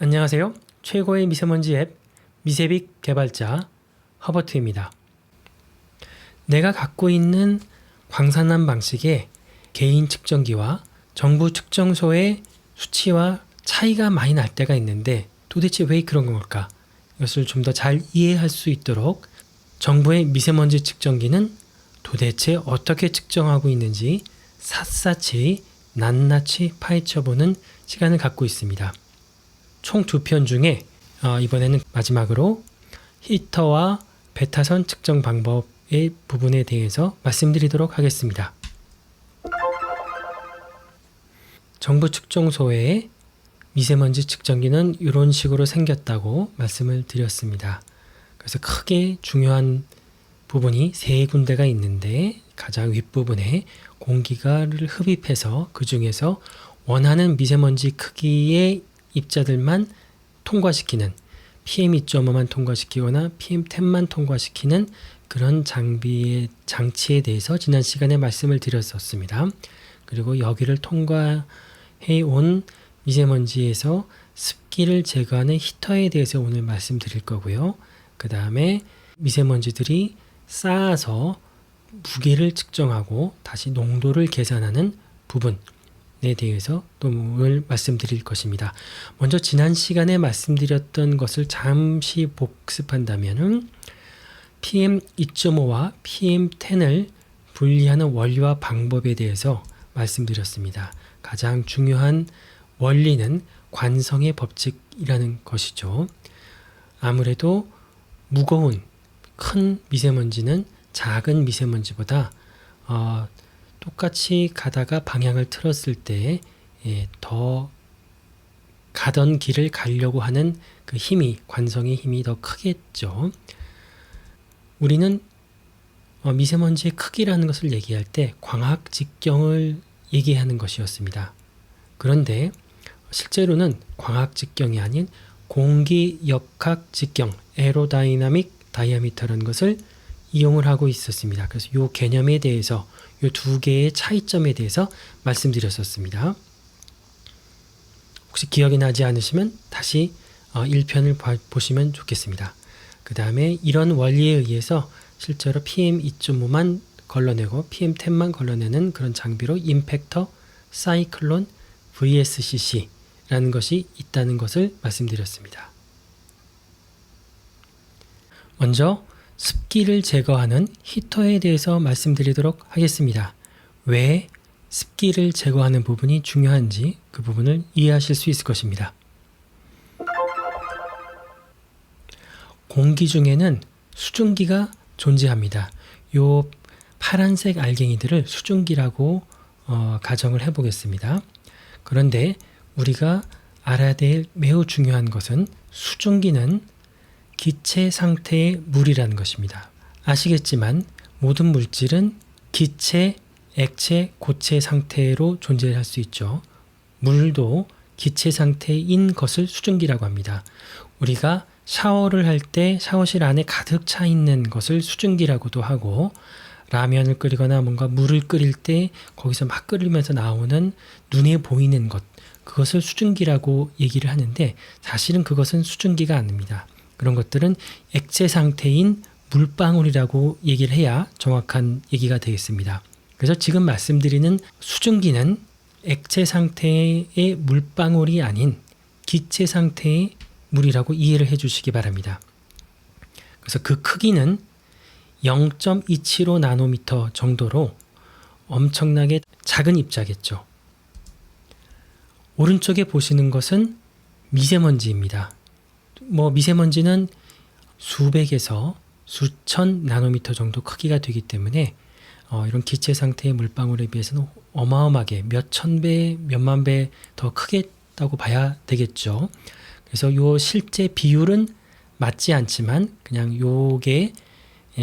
안녕하세요. 최고의 미세먼지 앱 미세빅 개발자 허버트입니다. 내가 갖고 있는 광산암 방식의 개인 측정기와 정부 측정소의 수치와 차이가 많이 날 때가 있는데 도대체 왜 그런 걸까? 이것을 좀 더 잘 이해할 수 있도록 정부의 미세먼지 측정기는 도대체 어떻게 측정하고 있는지 샅샅이 낱낱이 파헤쳐보는 시간을 갖고 있습니다. 총 2편 중에 이번에는 마지막으로 히터와 배타선 측정 방법의 부분에 대해서 말씀드리도록 하겠습니다. 정부 측정소의 미세먼지 측정기는 이런 식으로 생겼다고 말씀을 드렸습니다. 그래서 크게 중요한 부분이 3군데가 있는데 가장 윗부분에 공기를 흡입해서 그 중에서 원하는 미세먼지 크기의 입자들만 통과시키는 PM2.5만 통과시키거나 PM10만 통과시키는 그런 장치에 대해서 지난 시간에 말씀을 드렸었습니다. 그리고 여기를 통과해 온 미세먼지에서 습기를 제거하는 히터에 대해서 오늘 말씀드릴 거고요. 그 다음에 미세먼지들이 쌓아서 무게를 측정하고 다시 농도를 계산하는 부분에 대해서 또 오늘 말씀드릴 것입니다. 먼저 지난 시간에 말씀드렸던 것을 잠시 복습한다면 PM2.5와 PM10을 분리하는 원리와 방법에 대해서 말씀드렸습니다. 가장 중요한 원리는 관성의 법칙이라는 것이죠. 아무래도 무거운 큰 미세먼지는 작은 미세먼지보다 똑같이 가다가 방향을 틀었을 때 더 가던 길을 가려고 하는 그 힘이, 관성의 힘이 더 크겠죠. 우리는 미세먼지의 크기라는 것을 얘기할 때 광학 직경을 얘기하는 것이었습니다. 그런데 실제로는 광학 직경이 아닌 공기 역학 직경, 에로다이나믹 다이아미터라는 것을 이용을 하고 있었습니다. 그래서 이 개념에 대해서 이 두 개의 차이점에 대해서 말씀드렸었습니다. 혹시 기억이 나지 않으시면 다시 1편을 보시면 좋겠습니다. 그 다음에 이런 원리에 의해서 실제로 PM2.5만 걸러내고 PM10만 걸러내는 그런 장비로 임팩터 사이클론 VSCC라는 것이 있다는 것을 말씀드렸습니다. 먼저 습기를 제거하는 히터에 대해서 말씀드리도록 하겠습니다. 왜 습기를 제거하는 부분이 중요한지 그 부분을 이해하실 수 있을 것입니다. 공기 중에는 수증기가 존재합니다. 요 파란색 알갱이들을 수증기라고 가정을 해보겠습니다. 그런데 우리가 알아야 될 매우 중요한 것은 수증기는 기체 상태의 물이라는 것입니다. 아시겠지만 모든 물질은 기체, 액체, 고체 상태로 존재할 수 있죠. 물도 기체 상태인 것을 수증기라고 합니다. 우리가 샤워를 할 때 샤워실 안에 가득 차 있는 것을 수증기라고도 하고, 라면을 끓이거나 뭔가 물을 끓일 때 거기서 막 끓이면서 나오는 눈에 보이는 것, 그것을 수증기라고 얘기를 하는데 사실은 그것은 수증기가 아닙니다. 그런 것들은 액체 상태인 물방울이라고 얘기를 해야 정확한 얘기가 되겠습니다. 그래서 지금 말씀드리는 수증기는 액체 상태의 물방울이 아닌 기체 상태의 물이라고 이해를 해주시기 바랍니다. 그래서 그 크기는 0.275 나노미터 정도로 엄청나게 작은 입자겠죠. 오른쪽에 보시는 것은 미세먼지입니다. 미세먼지는 수백에서 수천 나노미터 정도 크기가 되기 때문에 이런 기체 상태의 물방울에 비해서는 어마어마하게 몇천 배, 몇만 배 더 크겠다고 봐야 되겠죠. 그래서 요 실제 비율은 맞지 않지만 그냥 요게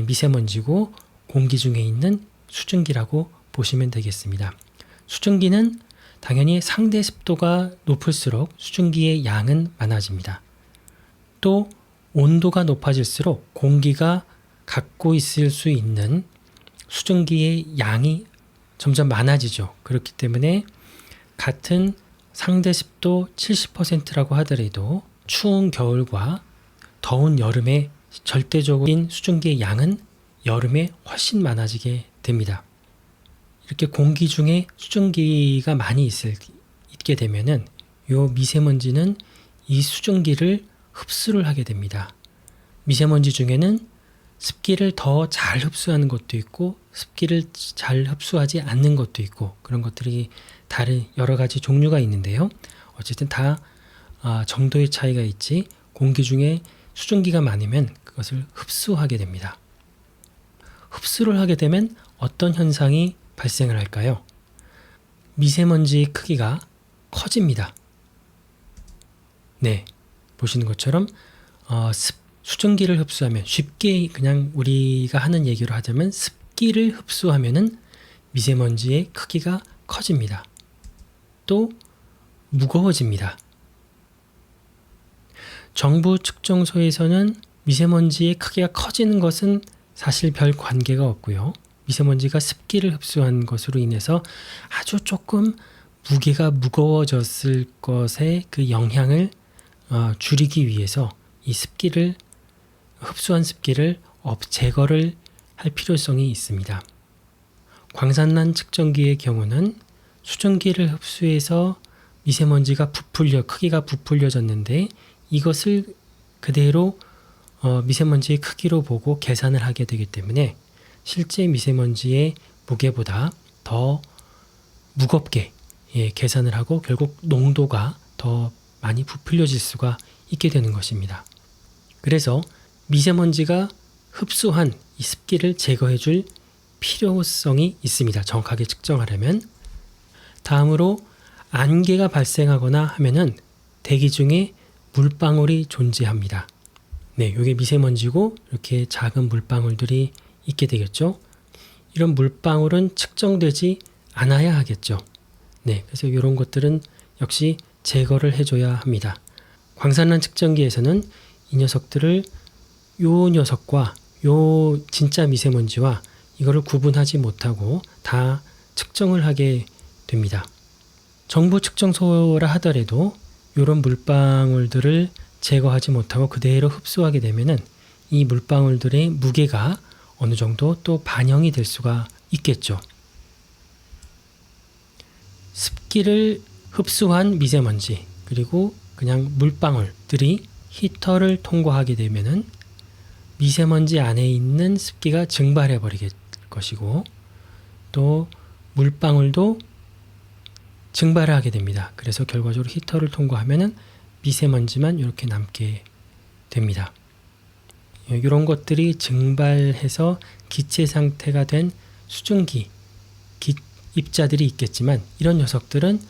미세먼지고 공기 중에 있는 수증기라고 보시면 되겠습니다. 수증기는 당연히 상대 습도가 높을수록 수증기의 양은 많아집니다. 또 온도가 높아질수록 공기가 갖고 있을 수 있는 수증기의 양이 점점 많아지죠. 그렇기 때문에 같은 상대 습도 70%라고 하더라도 추운 겨울과 더운 여름에 절대적인 수증기의 양은 여름에 훨씬 많아지게 됩니다. 이렇게 공기 중에 수증기가 많이 있게 되면은 요 미세먼지는 이 수증기를 흡수를 하게 됩니다. 미세먼지 중에는 습기를 더 잘 흡수하는 것도 있고 습기를 잘 흡수하지 않는 것도 있고 그런 것들이 다른 여러 가지 종류가 있는데요. 어쨌든 다 정도의 차이가 있지 공기 중에 수증기가 많으면 그것을 흡수하게 됩니다. 흡수를 하게 되면 어떤 현상이 발생을 할까요? 미세먼지 크기가 커집니다. 네, 보시는 것처럼 수증기를 흡수하면 쉽게 그냥 우리가 하는 얘기로 하자면 습기를 흡수하면은 미세먼지의 크기가 커집니다. 또 무거워집니다. 정부 측정소에서는 미세먼지의 크기가 커지는 것은 사실 별 관계가 없고요. 미세먼지가 습기를 흡수한 것으로 인해서 아주 조금 무게가 무거워졌을 것의 그 영향을 줄이기 위해서 이 흡수한 습기를 제거를 할 필요성이 있습니다. 광산난 측정기의 경우는 수증기를 흡수해서 미세먼지가 크기가 부풀려졌는데 이것을 그대로 미세먼지의 크기로 보고 계산을 하게 되기 때문에 실제 미세먼지의 무게보다 더 무겁게 계산을 하고 결국 농도가 더 많이 부풀려질 수가 있게 되는 것입니다. 그래서 미세먼지가 흡수한 이 습기를 제거해 줄 필요성이 있습니다. 정확하게 측정하려면. 다음으로 안개가 발생하거나 하면은 대기 중에 물방울이 존재합니다. 네, 이게 미세먼지고 이렇게 작은 물방울들이 있게 되겠죠. 이런 물방울은 측정되지 않아야 하겠죠. 네, 그래서 이런 것들은 역시 제거를 해줘야 합니다. 광산난 측정기에서는 이 녀석들을 요 녀석과 요 진짜 미세먼지와 이거를 구분하지 못하고 다 측정을 하게 됩니다. 정부 측정소라 하더라도 이런 물방울들을 제거하지 못하고 그대로 흡수하게 되면은 이 물방울들의 무게가 어느 정도 또 반영이 될 수가 있겠죠. 습기를 흡수한 미세먼지 그리고 그냥 물방울들이 히터를 통과하게 되면은 미세먼지 안에 있는 습기가 증발해 버리게 될 것이고 또 물방울도 증발을 하게 됩니다. 그래서 결과적으로 히터를 통과하면은 미세먼지만 이렇게 남게 됩니다. 이런 것들이 증발해서 기체 상태가 된 수증기 입자들이 있겠지만 이런 녀석들은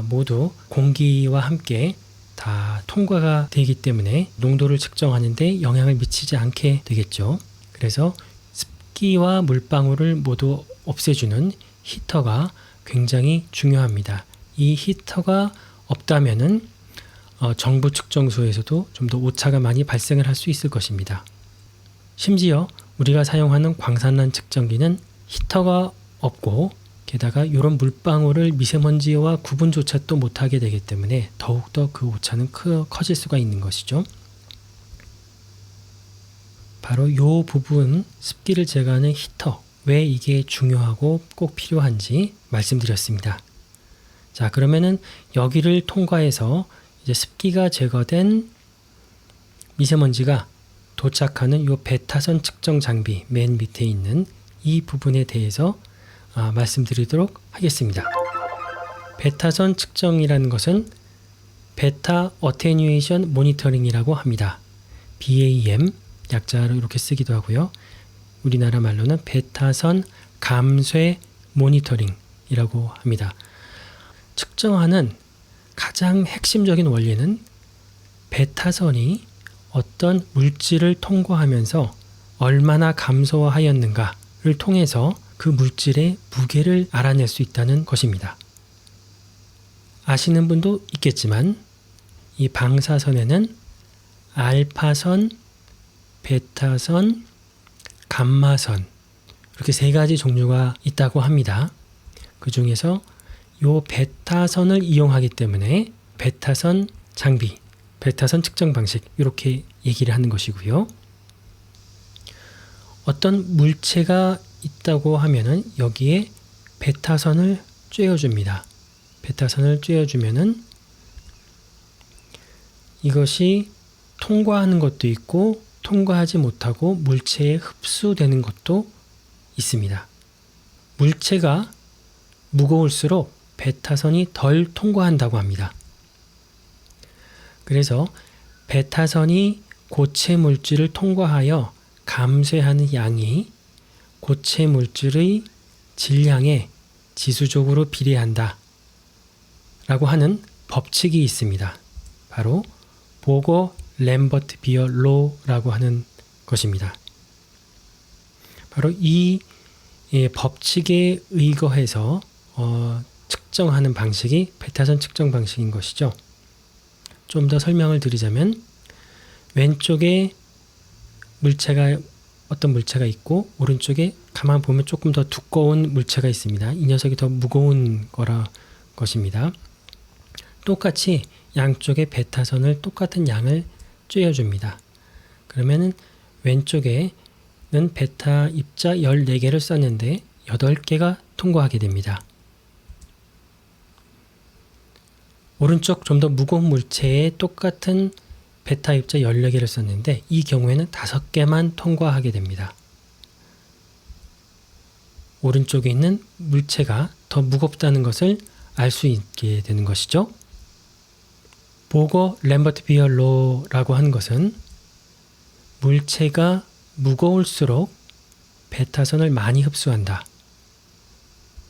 모두 공기와 함께 다 통과가 되기 때문에 농도를 측정하는데 영향을 미치지 않게 되겠죠. 그래서 습기와 물방울을 모두 없애주는 히터가 굉장히 중요합니다. 이 히터가 없다면은 정부 측정소에서도 좀 더 오차가 많이 발생을 할 수 있을 것입니다. 심지어 우리가 사용하는 광산난 측정기는 히터가 없고 게다가 이런 물방울을 미세먼지와 구분조차 또 못하게 되기 때문에 더욱더 그 오차는 커질 수가 있는 것이죠. 바로 이 부분 습기를 제거하는 히터 왜 이게 중요하고 꼭 필요한지 말씀드렸습니다. 자, 그러면은 여기를 통과해서 이제 습기가 제거된 미세먼지가 도착하는 이 베타선 측정 장비 맨 밑에 있는 이 부분에 대해서 말씀드리도록 하겠습니다. 베타선 측정이라는 것은 베타 어테뉴에이션 모니터링이라고 합니다. BAM 약자로 이렇게 쓰기도 하고요. 우리나라 말로는 베타선 감쇄 모니터링이라고 합니다. 측정하는 가장 핵심적인 원리는 베타선이 어떤 물질을 통과하면서 얼마나 감소하였는가를 통해서 그 물질의 무게를 알아낼 수 있다는 것입니다. 아시는 분도 있겠지만 이 방사선에는 알파선, 베타선, 감마선 이렇게 세 가지 종류가 있다고 합니다. 그 중에서 요 베타선을 이용하기 때문에 베타선 장비, 베타선 측정 방식 이렇게 얘기를 하는 것이고요. 어떤 물체가 있다고 하면은 여기에 베타선을 쬐어줍니다. 베타선을 쬐어주면은 이것이 통과하는 것도 있고 통과하지 못하고 물체에 흡수되는 것도 있습니다. 물체가 무거울수록 베타선이 덜 통과한다고 합니다. 그래서 베타선이 고체 물질을 통과하여 감쇄하는 양이 고체 물질의 질량에 지수적으로 비례한다 라고 하는 법칙이 있습니다. 바로 보거 램버트 비어 로라고 하는 것입니다. 바로 이 법칙에 의거해서 측정하는 방식이 베타선 측정 방식인 것이죠. 좀 더 설명을 드리자면 왼쪽에 어떤 물체가 있고 오른쪽에 가만 보면 조금 더 두꺼운 물체가 있습니다. 이 녀석이 더 무거운 것입니다. 똑같이 양쪽에 베타선을 똑같은 양을 쬐어줍니다. 그러면은 왼쪽에는 베타 입자 14개를 썼는데 8개가 통과하게 됩니다. 오른쪽 좀 더 무거운 물체에 똑같은 베타 입자 14개를 썼는데 이 경우에는 5개만 통과하게 됩니다. 오른쪽에 있는 물체가 더 무겁다는 것을 알 수 있게 되는 것이죠. 보거 램버트 비어 로라고 하는 것은 물체가 무거울수록 베타선을 많이 흡수한다.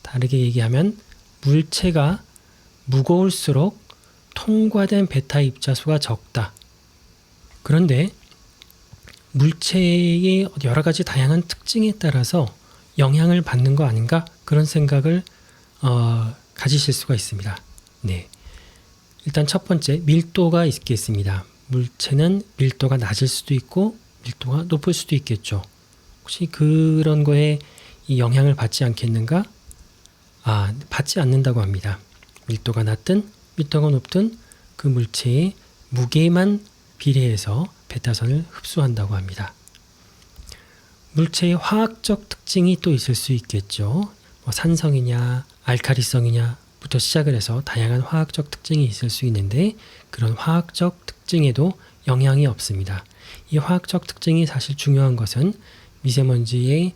다르게 얘기하면 물체가 무거울수록 통과된 베타 입자 수가 적다. 그런데 물체의 여러 가지 다양한 특징에 따라서 영향을 받는 거 아닌가? 그런 생각을 가지실 수가 있습니다. 네. 일단 첫 번째, 밀도가 있겠습니다. 물체는 밀도가 낮을 수도 있고 밀도가 높을 수도 있겠죠. 혹시 그런 거에 이 영향을 받지 않겠는가? 받지 않는다고 합니다. 밀도가 낮든 밀도가 높든 그 물체의 무게만 비례해서 베타선을 흡수한다고 합니다. 물체의 화학적 특징이 또 있을 수 있겠죠. 산성이냐 알카리성이냐부터 시작을 해서 다양한 화학적 특징이 있을 수 있는데 그런 화학적 특징에도 영향이 없습니다. 이 화학적 특징이 사실 중요한 것은 미세먼지의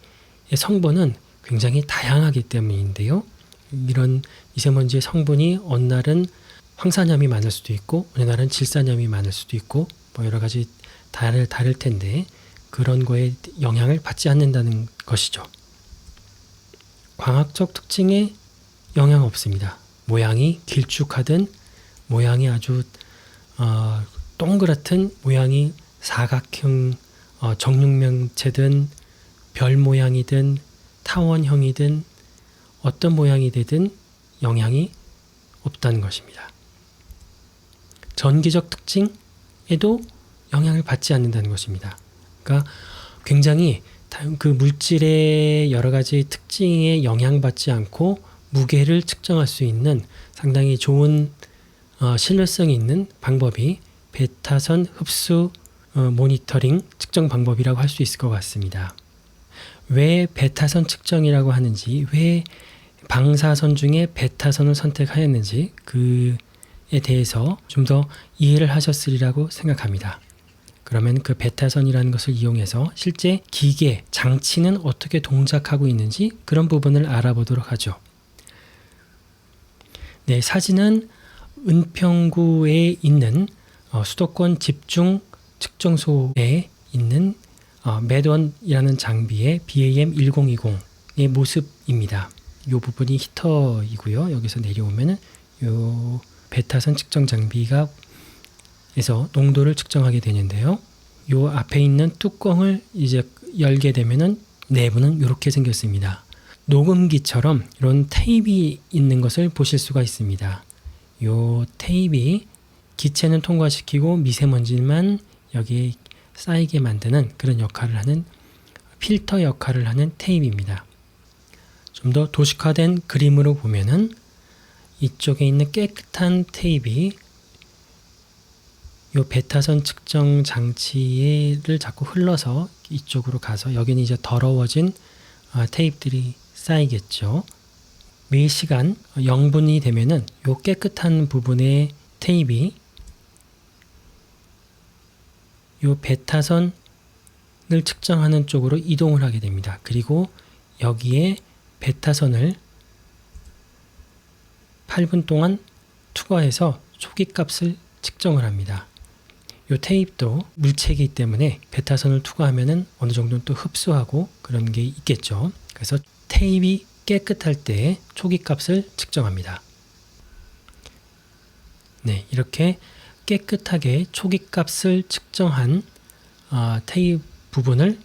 성분은 굉장히 다양하기 때문인데요. 이런 미세먼지의 성분이 어느 날은 황산염이 많을 수도 있고 어느 날은 질산염이 많을 수도 있고 여러 가지 다를 텐데 그런 거에 영향을 받지 않는다는 것이죠. 광학적 특징에 영향 없습니다. 모양이 길쭉하든 모양이 아주 동그랗든 모양이 사각형 정육면체든 별 모양이든 타원형이든 어떤 모양이 되든 영향이 없다는 것입니다. 전기적 특징에도 영향을 받지 않는다는 것입니다. 그러니까 굉장히 그 물질의 여러 가지 특징에 영향받지 않고 무게를 측정할 수 있는 상당히 좋은 신뢰성이 있는 방법이 베타선 흡수 모니터링 측정 방법이라고 할 수 있을 것 같습니다. 왜 베타선 측정이라고 하는지, 왜 방사선 중에 베타선을 선택하였는지 그에 대해서 좀 더 이해를 하셨으리라고 생각합니다. 그러면 그 베타선이라는 것을 이용해서 실제 기계, 장치는 어떻게 동작하고 있는지 그런 부분을 알아보도록 하죠. 네, 사진은 은평구에 있는 수도권 집중 측정소에 있는 매드원이라는 장비의 BAM1020의 모습입니다. 이 부분이 히터이고요. 여기서 내려오면은 이 베타선 측정 장비가 에서 농도를 측정하게 되는데요. 이 앞에 있는 뚜껑을 이제 열게 되면은 내부는 이렇게 생겼습니다. 녹음기처럼 이런 테이프가 있는 것을 보실 수가 있습니다. 이 테이프가 기체는 통과시키고 미세먼지만 여기에 쌓이게 만드는 그런 역할을 하는 필터 역할을 하는 테이프입니다. 좀 더 도식화된 그림으로 보면은 이쪽에 있는 깨끗한 테이프이 요 베타선 측정 장치를 자꾸 흘러서 이쪽으로 가서 여기는 이제 더러워진 테이프들이 쌓이겠죠. 매 시간 0분이 되면은 요 깨끗한 부분의 테이프이 요 베타선을 측정하는 쪽으로 이동을 하게 됩니다. 그리고 여기에 베타선을 8분 동안 투과해서 초기값을 측정을 합니다. 요 테이프도 물체이기 때문에 베타선을 투과하면은 어느 정도는 또 흡수하고 그런 게 있겠죠. 그래서 테이프이 깨끗할 때 초기값을 측정합니다. 네, 이렇게 깨끗하게 초기값을 측정한 테이프 부분을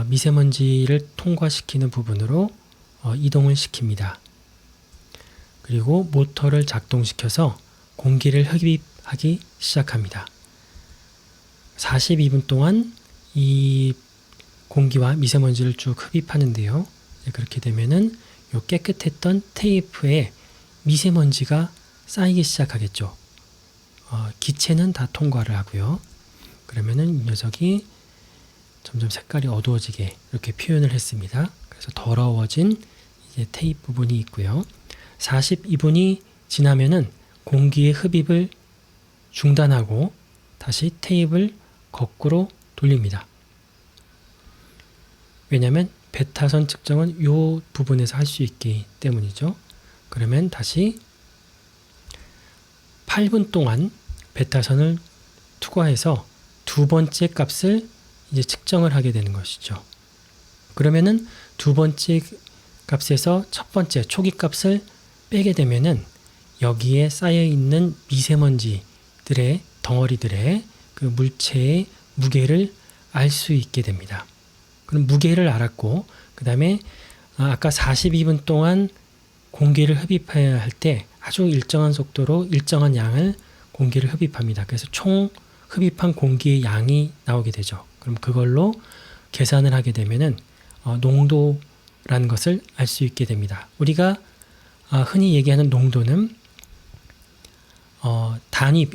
미세먼지를 통과시키는 부분으로 이동을 시킵니다. 그리고 모터를 작동시켜서 공기를 흡입하기 시작합니다. 42분 동안 이 공기와 미세먼지를 쭉 흡입하는데요. 그렇게 되면은 요 깨끗했던 테이프에 미세먼지가 쌓이기 시작하겠죠. 기체는 다 통과를 하고요. 그러면은 이 녀석이 점점 색깔이 어두워지게 이렇게 표현을 했습니다. 그래서 더러워진 이제 테이프 부분이 있고요. 42분이 지나면은 공기의 흡입을 중단하고 다시 테이프를 거꾸로 돌립니다. 왜냐하면 베타선 측정은 이 부분에서 할 수 있기 때문이죠. 그러면 다시 8분 동안 베타선을 투과해서 두 번째 값을 이제 측정을 하게 되는 것이죠. 그러면은 두 번째 값에서 첫 번째 초기 값을 빼게 되면은 여기에 쌓여 있는 미세먼지들의 덩어리들의 그 물체의 무게를 알 수 있게 됩니다. 그럼 무게를 알았고, 그 다음에 아까 42분 동안 공기를 흡입해야 할 때 아주 일정한 속도로 일정한 양을 공기를 흡입합니다. 그래서 총 흡입한 공기의 양이 나오게 되죠. 그럼 그걸로 계산을 하게 되면은 농도라는 것을 알 수 있게 됩니다. 우리가 흔히 얘기하는 농도는 단위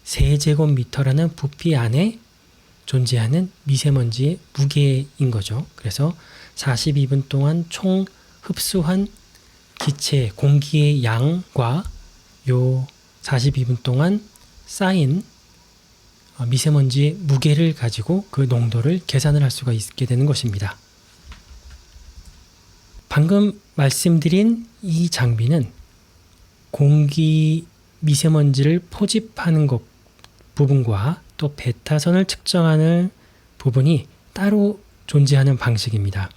1세제곱미터라는 부피 안에 존재하는 미세먼지의 무게인 거죠. 그래서 42분 동안 총 흡수한 기체 공기의 양과 요 42분 동안 쌓인 미세먼지의 무게를 가지고 그 농도를 계산을 할 수가 있게 되는 것입니다. 방금 말씀드린 이 장비는 공기 미세먼지를 포집하는 것 부분과 또 베타선을 측정하는 부분이 따로 존재하는 방식입니다.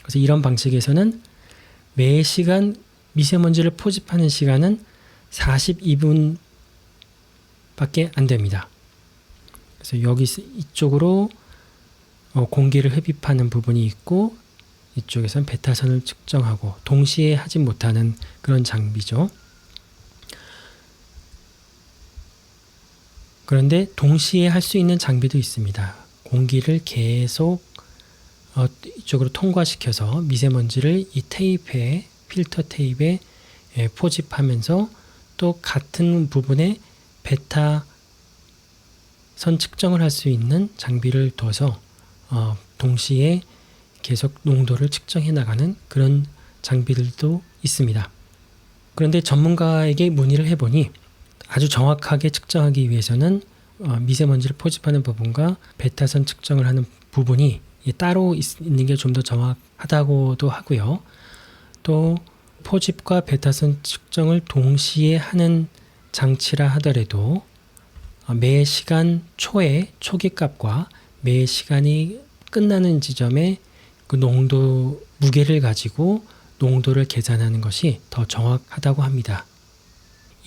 그래서 이런 방식에서는 매 시간 미세먼지를 포집하는 시간은 42분밖에 안 됩니다. 그래서 여기 이쪽으로 공기를 흡입하는 부분이 있고 이쪽에서는 베타선을 측정하고 동시에 하지 못하는 그런 장비죠. 그런데 동시에 할 수 있는 장비도 있습니다. 공기를 계속 이쪽으로 통과시켜서 미세먼지를 이 테이프에 필터 테이프에 포집하면서 또 같은 부분에 베타선 측정을 할 수 있는 장비를 둬서 동시에 계속 농도를 측정해 나가는 그런 장비들도 있습니다. 그런데 전문가에게 문의를 해보니 아주 정확하게 측정하기 위해서는 미세먼지를 포집하는 부분과 베타선 측정을 하는 부분이 따로 있는 게 좀 더 정확하다고도 하고요. 또 포집과 베타선 측정을 동시에 하는 장치라 하더라도 매 시간 초의 초기값과 매 시간이 끝나는 지점에 그 농도 무게를 가지고 농도를 계산하는 것이 더 정확하다고 합니다.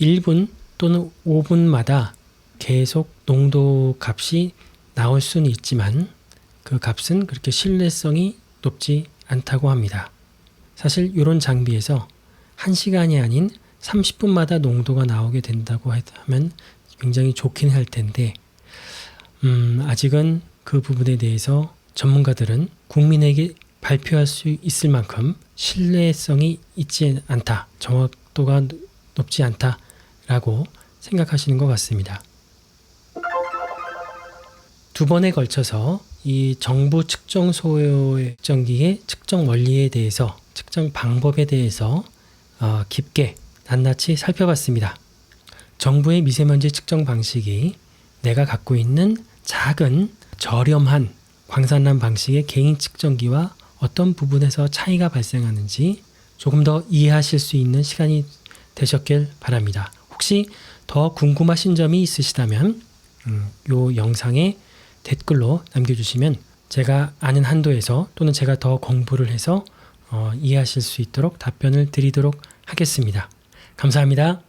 1분 또는 5분마다 계속 농도 값이 나올 수는 있지만 그 값은 그렇게 신뢰성이 높지 않다고 합니다. 사실 이런 장비에서 1시간이 아닌 30분마다 농도가 나오게 된다고 하면 굉장히 좋긴 할 텐데 아직은 그 부분에 대해서 전문가들은 국민에게 발표할 수 있을 만큼 신뢰성이 있지 않다. 정확도가 높지 않다라고 생각하시는 것 같습니다. 두 번에 걸쳐서 이 정부 측정 소요의 측정기의 측정 원리에 대해서, 측정 방법에 대해서 깊게 낱낱이 살펴봤습니다. 정부의 미세먼지 측정 방식이 내가 갖고 있는 작은 저렴한 광산남 방식의 개인 측정기와 어떤 부분에서 차이가 발생하는지 조금 더 이해하실 수 있는 시간이 되셨길 바랍니다. 혹시 더 궁금하신 점이 있으시다면 이 영상에 댓글로 남겨주시면 제가 아는 한도에서 또는 제가 더 공부를 해서 이해하실 수 있도록 답변을 드리도록 하겠습니다. 감사합니다.